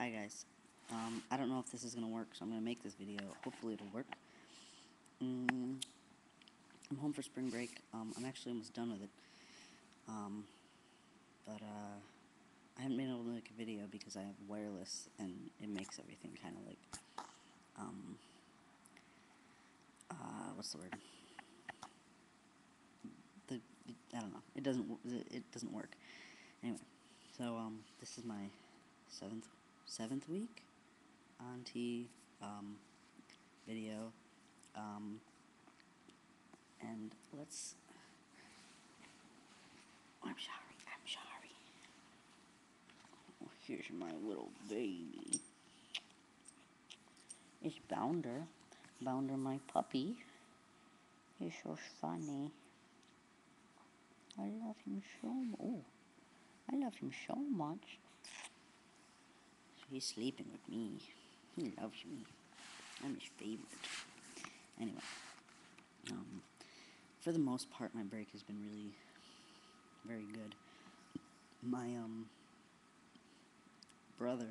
Hi guys. I don't know if this is going to work, so I'm going to make this video. Hopefully it'll work. I'm home for spring break. I'm actually almost done with it. But I haven't been able to make a video because I have wireless and it makes everything kind of like, what's the word? I don't know. It doesn't work. Anyway, so this is my seventh week on video, and let's. I'm sorry. Oh, here's my little baby. It's Bounder, my puppy. He's so funny. I love him so much. Oh, I love him so much. He's sleeping with me. He loves me. I'm his favorite. Anyway, for the most part, my break has been really very good. My brother,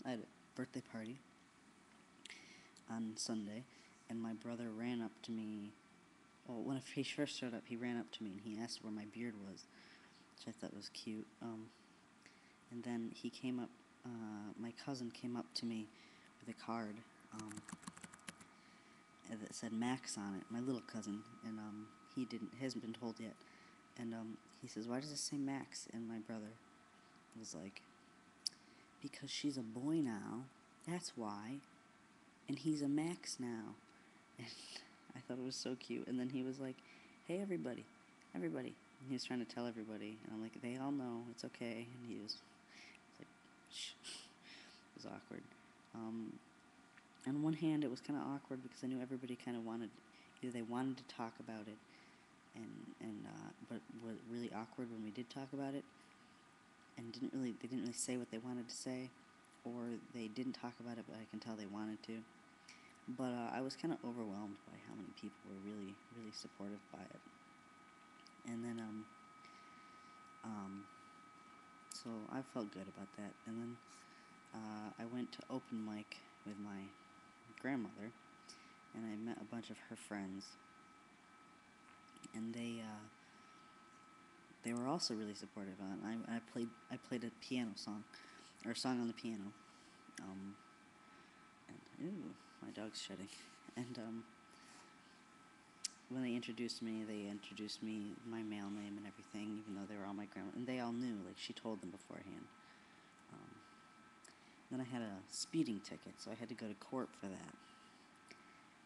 I had a birthday party on Sunday, and my brother ran up to me. Well, when he first showed up, he ran up to me and he asked where my beard was, which I thought was cute. And then he came up. My cousin came up to me with a card that said Max on it. My little cousin, and he hasn't been told yet. And he says, "Why does it say Max?" And my brother was like, "Because she's a boy now. That's why. And he's a Max now." And I thought it was so cute. And then he was like, "Hey, everybody. And he was trying to tell everybody. And I'm like, "They all know. It's okay." And he was like, shh. It was awkward. On one hand, it was kind of awkward because I knew everybody kind of either they wanted to talk about it, but was really awkward when we did talk about it, and they didn't really say what they wanted to say, or they didn't talk about it, but I can tell they wanted to. But I was kind of overwhelmed by how many people were really, really supportive by it. And then, so I felt good about that. And then I went to open mic with my grandmother, and I met a bunch of her friends. And they were also really supportive. I played a piano song, or a song on the piano. And my dog's shedding. And when they introduced me, my male name and everything, even though they were all my grandma, and they all knew. Like, she told them beforehand. Then I had a speeding ticket, so I had to go to court for that.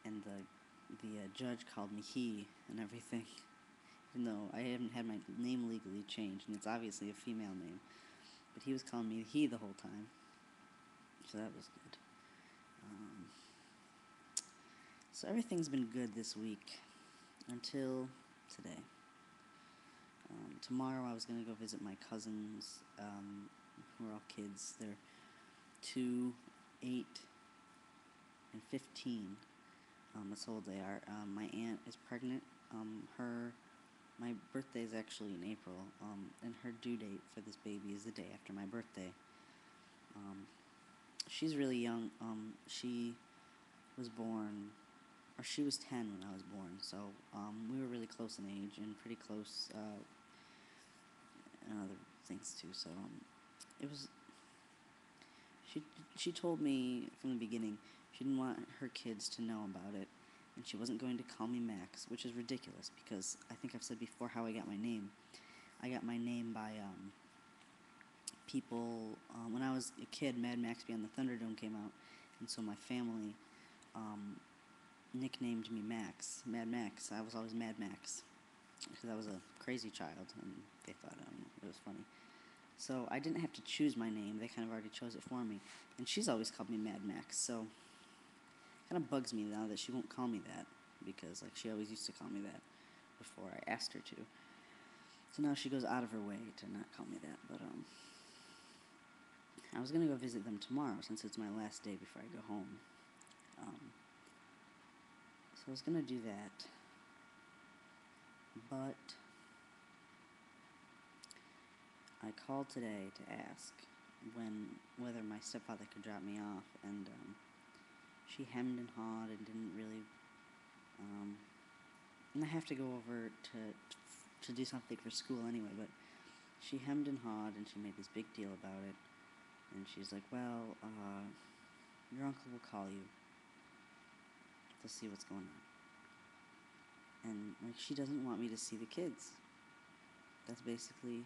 And the judge called me he and everything, even though I haven't had my name legally changed, and it's obviously a female name. But he was calling me he the whole time, so that was good. So everything's been good this week until today. Tomorrow I was going to go visit my cousins, who are all kids. They're 2, 8, and 15. That's how old they are. My aunt is pregnant. My birthday is actually in April, and her due date for this baby is the day after my birthday. She's really young. She was 10 when I was born, so we were really close in age and pretty close in other things too. So it was. She told me from the beginning she didn't want her kids to know about it, and she wasn't going to call me Max, which is ridiculous because I think I've said before how I got my name. I got my name by people. When I was a kid, Mad Max Beyond the Thunderdome came out, and so my family nicknamed me Max, Mad Max. I was always Mad Max because I was a crazy child, and they thought it was funny. So I didn't have to choose my name. They kind of already chose it for me. And she's always called me Mad Max, so it kind of bugs me now that she won't call me that, because like she always used to call me that before I asked her to. So now she goes out of her way to not call me that. But I was going to go visit them tomorrow since it's my last day before I go home. So I was going to do that. But I called today to ask whether my stepfather could drop me off, and she hemmed and hawed and didn't really. And I have to go over to do something for school anyway, but she hemmed and hawed and she made this big deal about it. And she's like, well, your uncle will call you to see what's going on. And like, she doesn't want me to see the kids. That's basically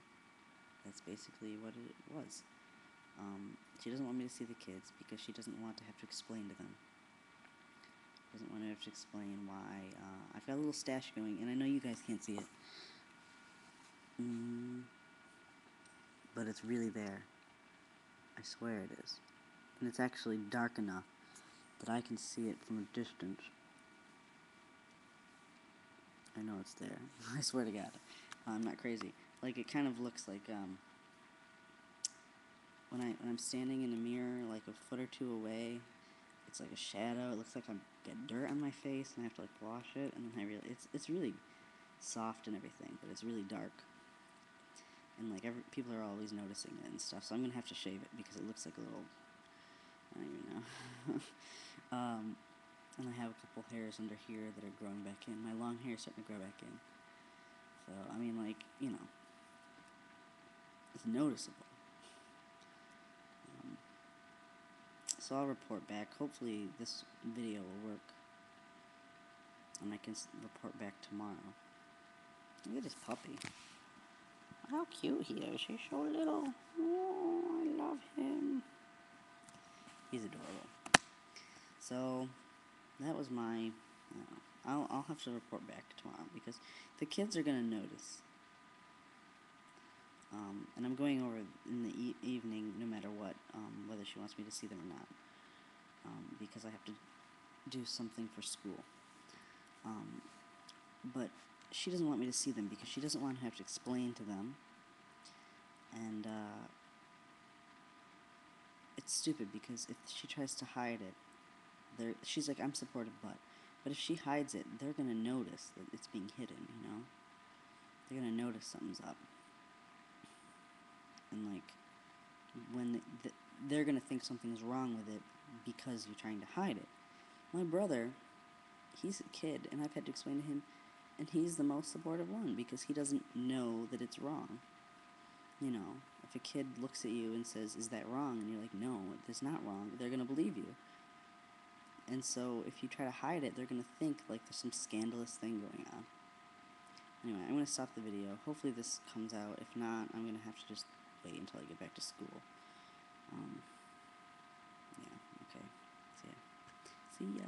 what it was. She doesn't want me to see the kids because she doesn't want to have to explain to them. Doesn't want to have to explain why. I've got a little stash going, and I know you guys can't see it. But it's really there. I swear it is. And it's actually dark enough that I can see it from a distance. I know it's there. I swear to God. I'm not crazy. Like, it kind of looks like, when I'm standing in a mirror, like a foot or two away, it's like a shadow. It looks like I get dirt on my face and I have to, like, wash it, and then it's really soft and everything, but it's really dark. And, like, people are always noticing it and stuff, so I'm gonna have to shave it because it looks like a little, I don't even know. And I have a couple hairs under here that are growing back in. My long hair is starting to grow back in. So, I mean, like, you know, it's noticeable. So I'll report back. Hopefully this video will work. And I can report back tomorrow. Look at this puppy. How cute he is. He's so little. Oh, I love him. He's adorable. So, that was my... I'll have to report back tomorrow because the kids are going to notice. And I'm going over in the evening no matter what, whether she wants me to see them or not. Because I have to do something for school. But she doesn't want me to see them because she doesn't want to have to explain to them. And it's stupid because if she tries to hide it, she's like, I'm supportive, but if she hides it, they're going to notice that it's being hidden, you know? They're going to notice something's up. And, like, when they're going to think something's wrong with it because you're trying to hide it. My brother, he's a kid, and I've had to explain to him, and he's the most supportive one because he doesn't know that it's wrong. You know, if a kid looks at you and says, is that wrong? And you're like, no, it's not wrong. They're going to believe you. And so if you try to hide it, they're going to think like there's some scandalous thing going on. Anyway, I'm going to stop the video. Hopefully this comes out. If not, I'm going to have to just wait until I get back to school. Yeah, okay. See ya.